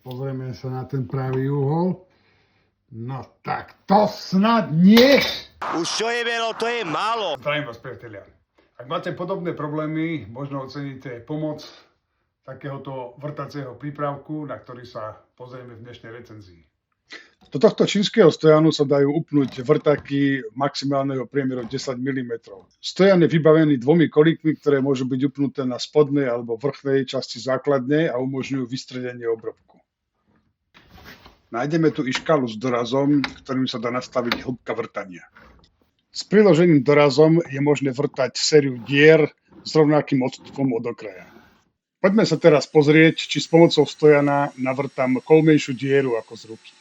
Pozrieme sa na ten pravý uhol. No tak to snad nie! Už čo je veľa, to je málo. Zdravím vás, priatelia. Ak máte podobné problémy, možno oceníte pomoc takéhoto vrtacieho prípravku, na ktorý sa pozrieme v dnešnej recenzii. Do tohto čínskeho stojanu sa dajú upnúť vrtaky maximálneho priemeru 10 mm. Stojan je vybavený dvomi kolíkmi, ktoré môžu byť upnuté na spodnej alebo vrchnej časti základne a umožňujú vystredenie obrobku. Nájdeme tu i škálu s dorazom, ktorým sa dá nastaviť hĺbka vrtania. S priloženým dorazom je možné vrtať sériu dier s rovnakým odstupom od okraja. Poďme sa teraz pozrieť, či s pomocou stojana navrtám kolmejšiu dieru ako z ruky.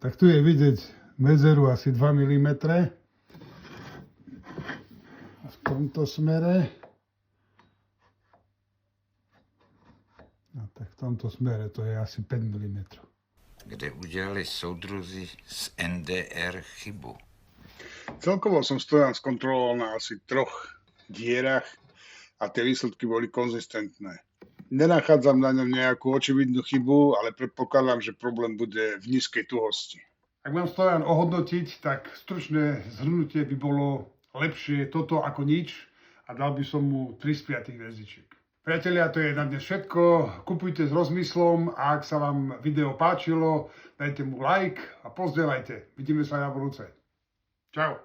Tak tu je vidieť medzeru asi 2 mm. V tomto smere. No tak v tomto smere to je asi 5 mm. Kde udělali soudruzi z NDR chybu. Celkovo som stojan skontroloval na asi 3 dierach a tie výsledky boli konzistentné. Nenachádzam na ňom nejakú očividnú chybu, ale predpokladám, že problém bude v nízkej tuhosti. Ak mám stojan ohodnotiť, tak stručné zhrnutie by bolo lepšie toto ako nič a dal by som mu 3 z 5 hviezdičiek. Priatelia, to je na dnes všetko. Kupujte s rozmyslom a ak sa vám video páčilo, dajte mu like a pozdieľajte. Vidíme sa na budúce. Čau.